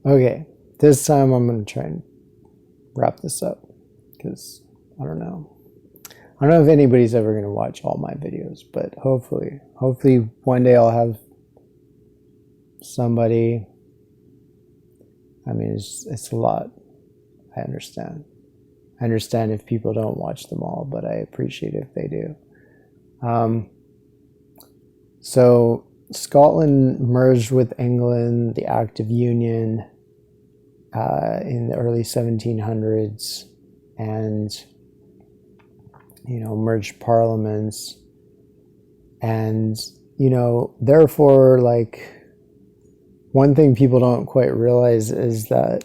Okay, this time I'm going to try and wrap this up because I don't know. I don't know if anybody's ever going to watch all my videos, but hopefully one day I'll have somebody. I mean, it's a lot. I understand. I understand if people don't watch them all, but I appreciate if they do. Um, so Scotland merged with England, the Act of Union, in the early 1700s, and merged parliaments, and therefore, like, one thing people don't quite realize is that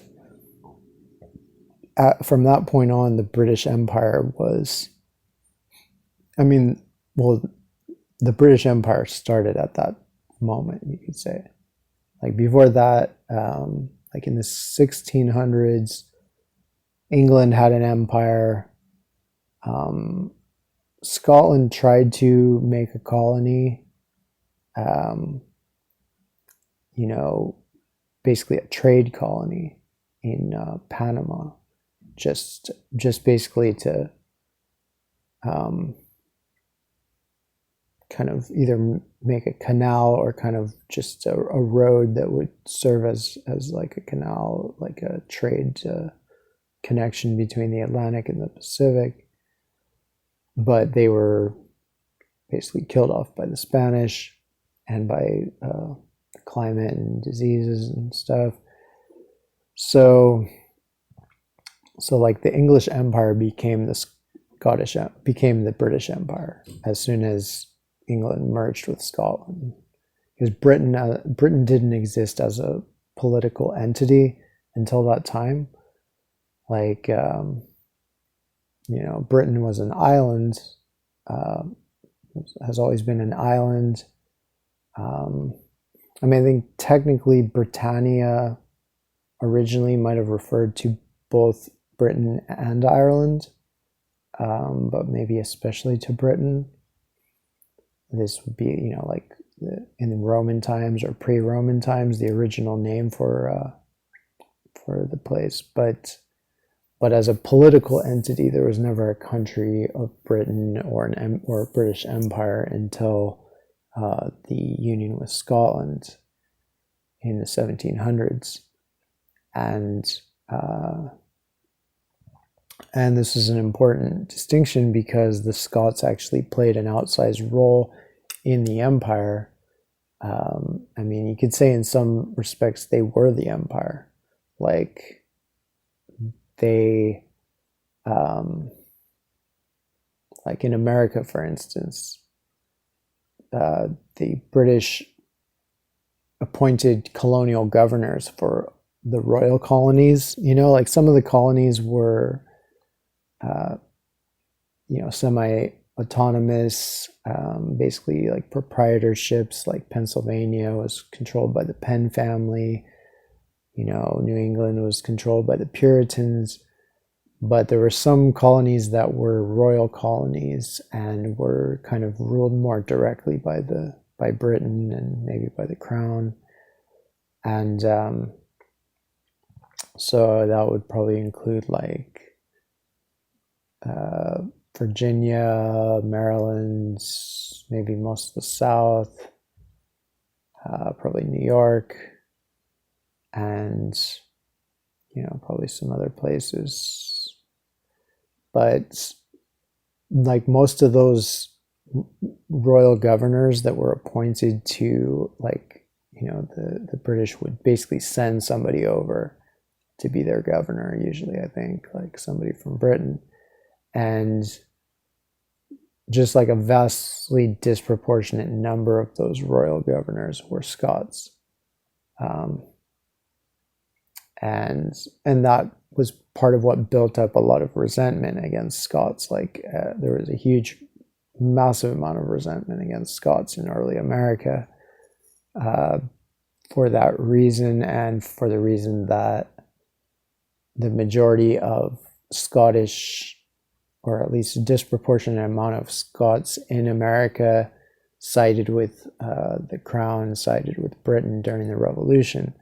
from that point on, the British Empire was, I mean, well, the British Empire started at that moment, you could say. Like before that, like in the 1600s, England had an empire. Scotland tried to make a colony, um, basically a trade colony in Panama, just basically to um, kind of either make a canal or kind of just a road that would serve as like a canal, like a trade connection between the Atlantic and the Pacific. But they were basically killed off by the Spanish and by climate and diseases and stuff. So like the English Empire became the British Empire as soon as England merged with Scotland, because Britain didn't exist as a political entity until that time. Like Britain was an island, uh, has always been an island. I mean, I think technically Britannia originally might have referred to both Britain and Ireland, but maybe especially to Britain. This would be, like in Roman times or pre-Roman times, the original name for the place. But as a political entity, there was never a country of Britain or a British Empire until the union with Scotland in the 1700s, and this is an important distinction because the Scots actually played an outsized role in the empire. I mean, you could say in some respects they were the empire. Like they, like in America, for instance, the British appointed colonial governors for the royal colonies. Like some of the colonies were semi-autonomous, basically like proprietorships. Like Pennsylvania was controlled by the Penn family. New England was controlled by the Puritans. But there were some colonies that were royal colonies and were kind of ruled more directly by Britain and maybe by the crown. And so that would probably include like Virginia, Maryland, maybe most of the South, probably New York, and probably some other places. But like most of those royal governors that were appointed to, like, the British would basically send somebody over to be their governor, usually, I think, like somebody from Britain. And just like a vastly disproportionate number of those royal governors were Scots. And that was part of what built up a lot of resentment against Scots. Like there was a massive amount of resentment against Scots in early America for that reason, and for the reason that the majority of Scottish, or at least a disproportionate amount of Scots in America, sided with the crown, sided with Britain during the Revolution.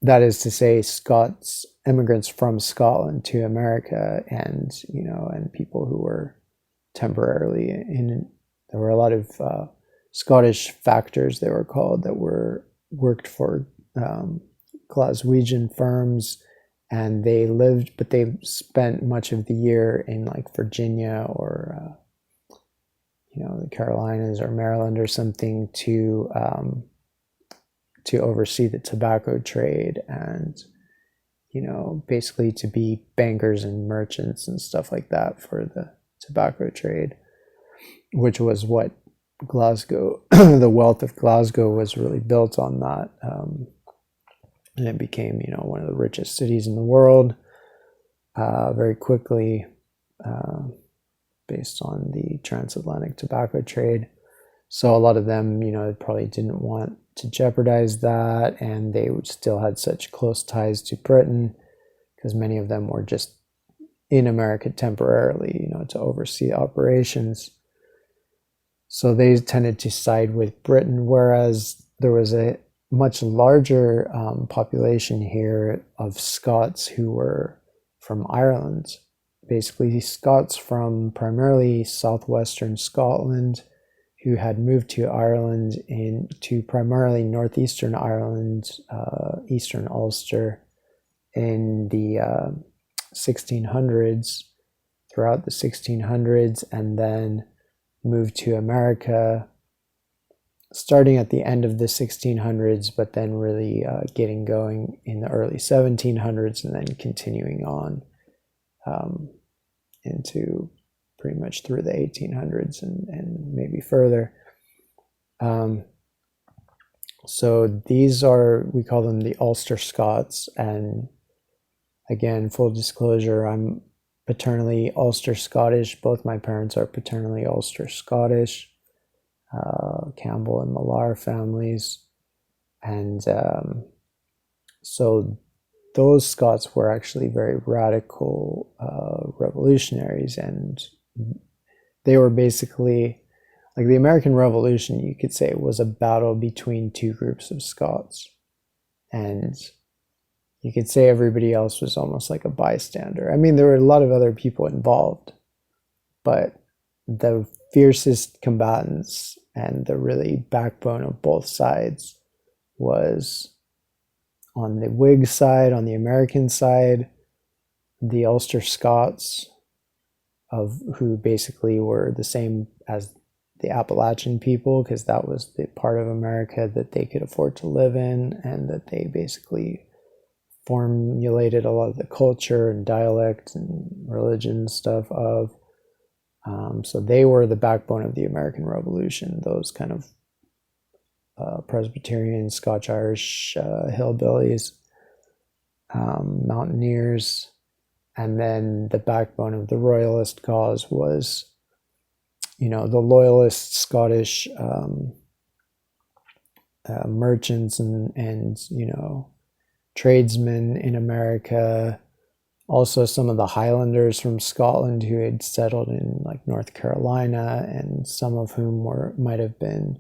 that is to say, Scots immigrants from Scotland to America, and and people who were temporarily in. There were a lot of Scottish factors, they were called, that worked for Glaswegian firms, and but they spent much of the year in like Virginia or the Carolinas or Maryland or something to oversee the tobacco trade, and basically to be bankers and merchants and stuff like that for the tobacco trade, which was what Glasgow, the wealth of Glasgow was really built on that. And it became, one of the richest cities in the world very quickly, based on the transatlantic tobacco trade. So a lot of them, probably didn't want to jeopardize that, and they still had such close ties to Britain because many of them were just in America temporarily, to oversee operations. So they tended to side with Britain, whereas there was a much larger population here of Scots who were from Ireland. Basically, Scots from primarily southwestern Scotland who had moved to Ireland, to primarily northeastern Ireland, eastern Ulster, in the 1600s, throughout the 1600s, and then moved to America starting at the end of the 1600s, but then really getting going in the early 1700s, and then continuing on into pretty much through the 1800s and maybe further. So these we call them the Ulster Scots. And again, full disclosure, I'm paternally Ulster Scottish. Both my parents are paternally Ulster Scottish, Campbell and Millar families. And so those Scots were actually very radical revolutionaries, and they were basically like the American Revolution, you could say, was a battle between two groups of Scots. And you could say everybody else was almost like a bystander. I mean, there were a lot of other people involved, but the fiercest combatants and the really backbone of both sides was on the Whig side, on the American side, the Ulster Scots, who basically were the same as the Appalachian people, because that was the part of America that they could afford to live in, and that they basically formulated a lot of the culture and dialect and religion stuff of. So they were the backbone of the American Revolution, those kind of Presbyterian, Scotch-Irish hillbillies, mountaineers. And then the backbone of the Royalist cause was, the loyalist Scottish merchants and tradesmen in America. Also, some of the Highlanders from Scotland who had settled in like North Carolina, and some of whom might have been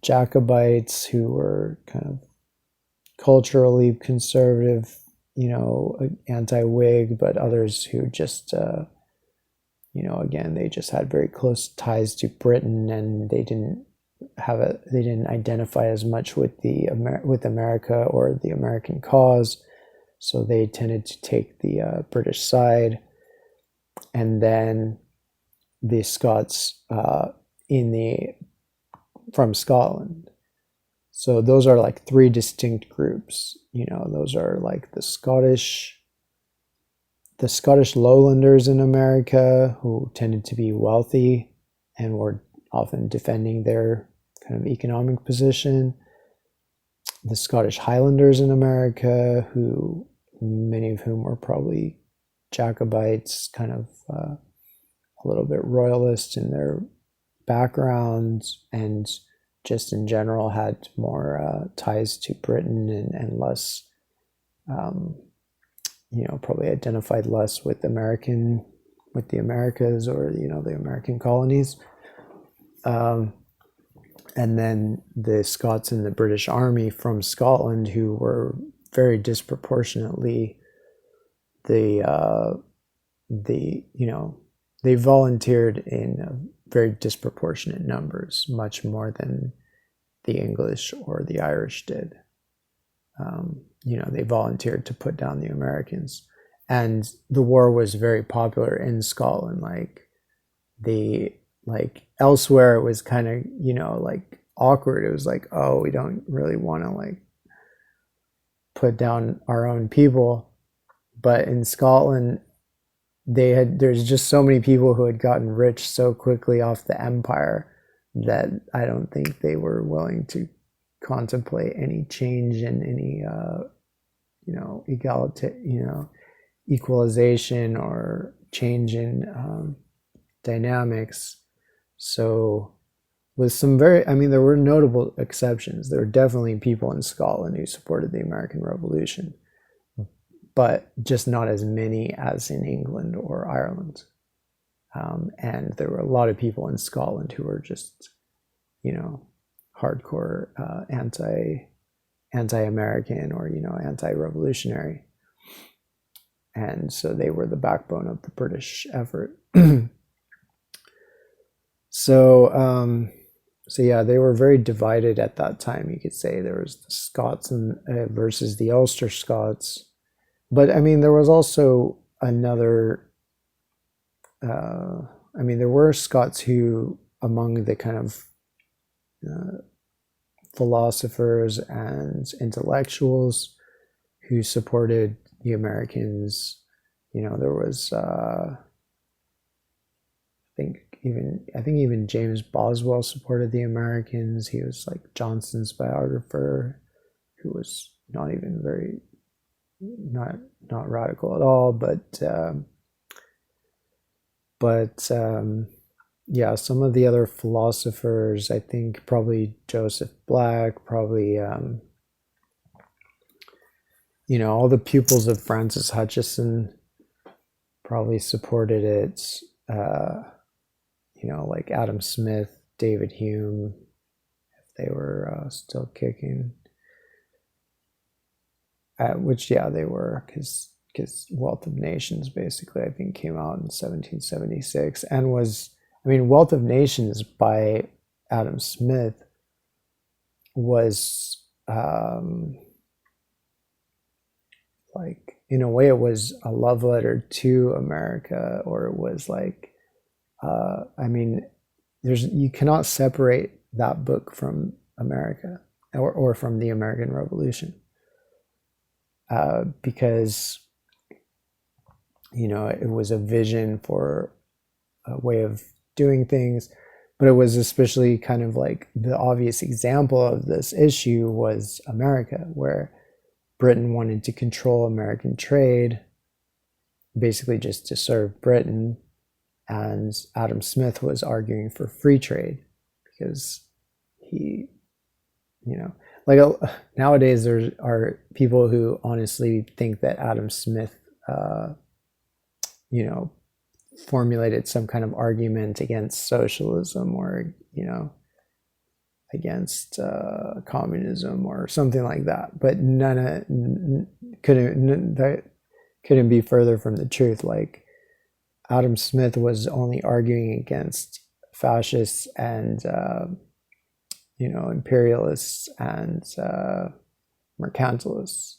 Jacobites who were kind of culturally conservative, anti-Whig, but others who just, again, they just had very close ties to Britain, and they didn't identify as much with with America or the American cause, so they tended to take the British side. And then the Scots from Scotland. So those are like three distinct groups. Those are like the Scottish lowlanders in America, who tended to be wealthy and were often defending their kind of economic position. The Scottish Highlanders in America, who many of whom were probably Jacobites, kind of a little bit royalist in their backgrounds, and just in general had more ties to Britain and less, probably identified less with the Americas, or the American colonies. and then the Scots in the British Army from Scotland, who were very disproportionately they volunteered in very disproportionate numbers, much more than the English or the Irish did. They volunteered to put down the Americans, and the war was very popular in Scotland. Elsewhere, it was kind of awkward. It was like, oh, we don't really want to put down our own people, but in Scotland, there's just so many people who had gotten rich so quickly off the empire that I don't think they were willing to contemplate any change in any equalization or change in dynamics. So with some there were notable exceptions. There were definitely people in Scotland who supported the American Revolution, but just not as many as in England or Ireland. And there were a lot of people in Scotland who were just, hardcore anti-American or, anti-revolutionary. And so they were the backbone of the British effort. So yeah, they were very divided at that time. You could say there was the Scots versus the Ulster Scots. But there was also another, there were Scots who, among the kind of philosophers and intellectuals who supported the Americans, there was, I think even James Boswell supported the Americans. He was Johnson's biographer, who was not even very, not radical at all, yeah, some of the other philosophers, I think probably Joseph Black, probably all the pupils of Francis Hutcheson probably supported it. Like Adam Smith, David Hume, if they were still kicking. Which, yeah, they were, because Wealth of Nations basically, I think, came out in 1776 and was, Wealth of Nations by Adam Smith was, in a way, it was a love letter to America, or it was you cannot separate that book from America or from the American Revolution. Because, it was a vision for a way of doing things, but it was especially kind of the obvious example of this issue was America, where Britain wanted to control American trade, basically just to serve Britain, and Adam Smith was arguing for free trade because he, nowadays there are people who honestly think that Adam Smith, formulated some kind of argument against socialism or, against communism or something like that. But that couldn't be further from the truth. Adam Smith was only arguing against fascists and imperialists and mercantilists.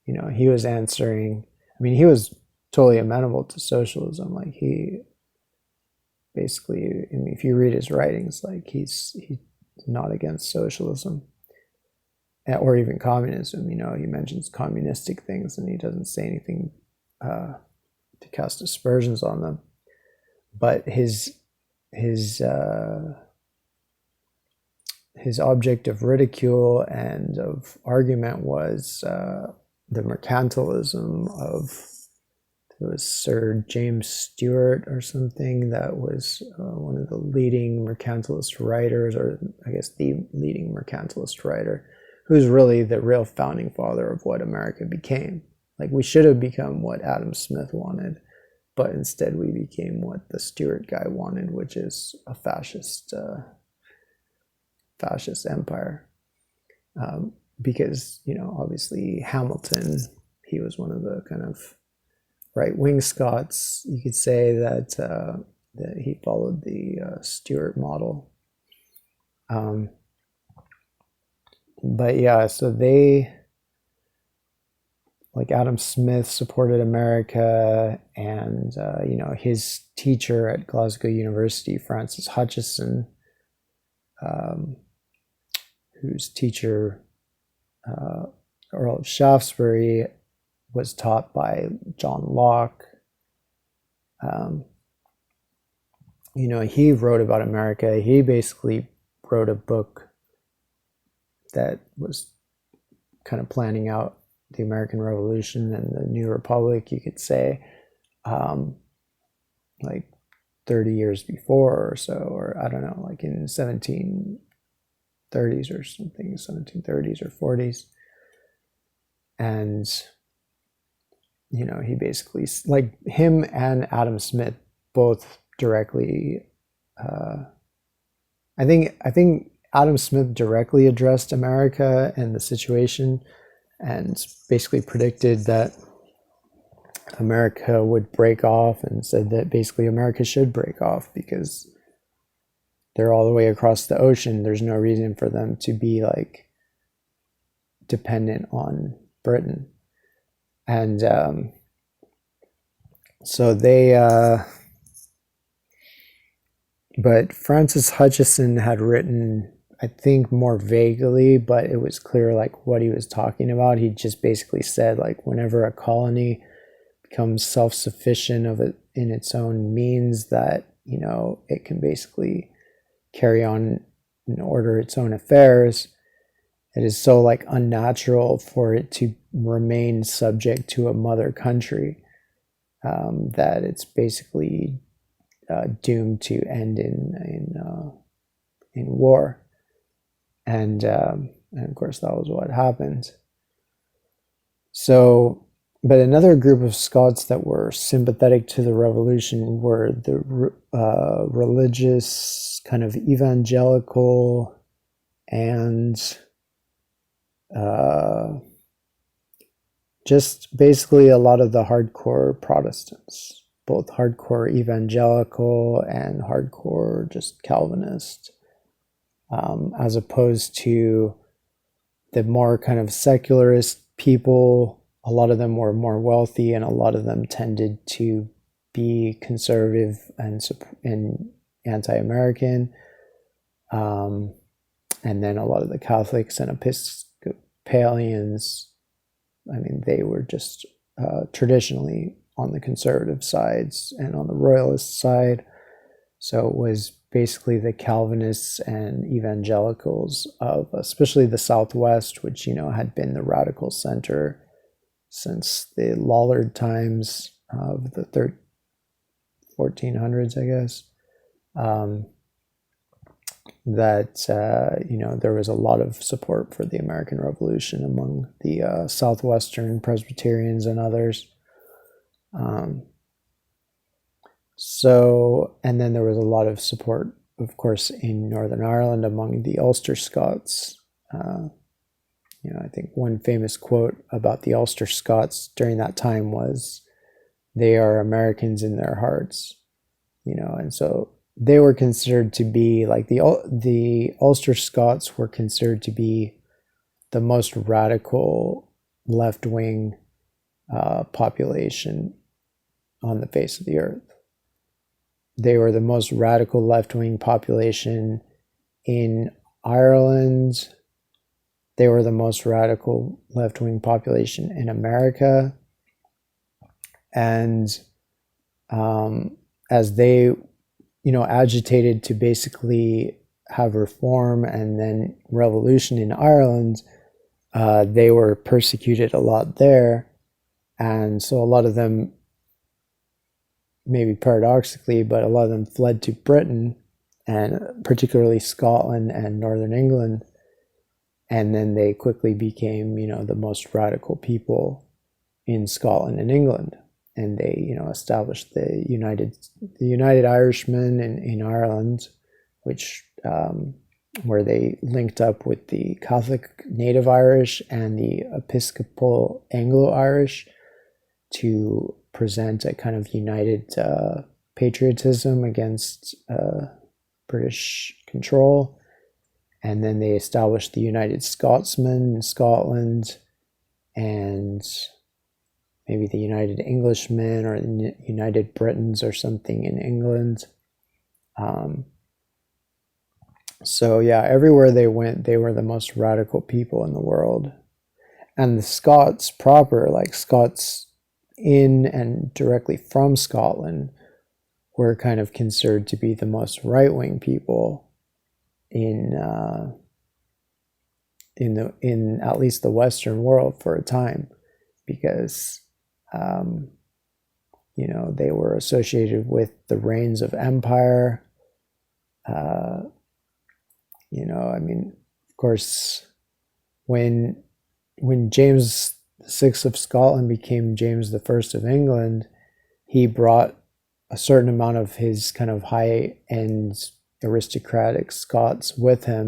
He was answering. He was totally amenable to socialism. He basically, if you read his writings, he's not against socialism or even communism. He mentions communistic things and he doesn't say anything to cast aspersions on them. But his object of ridicule and of argument was the mercantilism of, it was Sir James Stewart or something, that was one of the leading mercantilist writers, or I guess the leading mercantilist writer, who's really the real founding father of what America became. We should have become what Adam Smith wanted, but instead we became what the Stewart guy wanted, which is a fascist fascist empire. Because, obviously Hamilton, he was one of the kind of right-wing Scots. You could say that he followed the Stuart model. But yeah, so they, like Adam Smith, supported America, and his teacher at Glasgow University, Francis Hutcheson, whose teacher, Earl of Shaftesbury, was taught by John Locke. He wrote about America. He basically wrote a book that was kind of planning out the American Revolution and the New Republic, you could say, like 30 years before or so, or I don't know, like in 1730s or something, 1730s or 40s. And, he basically, like him and Adam Smith both directly, I think Adam Smith directly addressed America and the situation, and basically predicted that America would break off, and said that basically America should break off because they're all the way across the ocean. There's no reason for them to be like dependent on Britain. And so they, but Francis Hutcheson had written, I think, more vaguely, but it was clear like what he was talking about. He just basically said like whenever a colony becomes self-sufficient of it in its own means, that it can basically carry on and order its own affairs. It is so like unnatural for it to remain subject to a mother country, that it's basically doomed to end in war. And of course that was what happened. So, but another group of Scots that were sympathetic to the revolution were the religious, kind of evangelical, and just basically a lot of the hardcore Protestants, both hardcore evangelical and hardcore just Calvinist, as opposed to the more kind of secularist people. A lot of them were more wealthy, and a lot of them tended to be conservative and anti-American. And then a lot of the Catholics and Episcopalians, I mean, they were just traditionally on the conservative sides and on the royalist side. So it was basically the Calvinists and evangelicals of especially the Southwest, which, had been the radical center since the Lollard times of the 1400s, I guess, that, there was a lot of support for the American Revolution among the Southwestern Presbyterians and others. And then there was a lot of support, of course, in Northern Ireland among the Ulster Scots. I think one famous quote about the Ulster Scots during that time was, "They are Americans in their hearts," and so they were considered to be like the Ulster Scots were considered to be the most radical left-wing population on the face of the earth. They were the most radical left-wing population in Ireland. They were the most radical left-wing population in America. And as they, agitated to basically have reform and then revolution in Ireland, they were persecuted a lot there. And so a lot of them, maybe paradoxically, but a lot of them fled to Britain, and particularly Scotland and Northern England. And then they quickly became, the most radical people in Scotland and England. And they, established the United Irishmen in Ireland, which where they linked up with the Catholic Native Irish and the Episcopal Anglo-Irish to present a kind of united patriotism against British control. And then they established the United Scotsmen in Scotland, and maybe the United Englishmen or the United Britons or something in England. So yeah, everywhere they went, they were the most radical people in the world. And the Scots proper, like Scots in and directly from Scotland, were kind of considered to be the most right-wing people in at least the Western world for a time, because they were associated with the reigns of empire. I mean, of course, when James VI of Scotland became James I of England, he brought a certain amount of his kind of high-end aristocratic Scots with him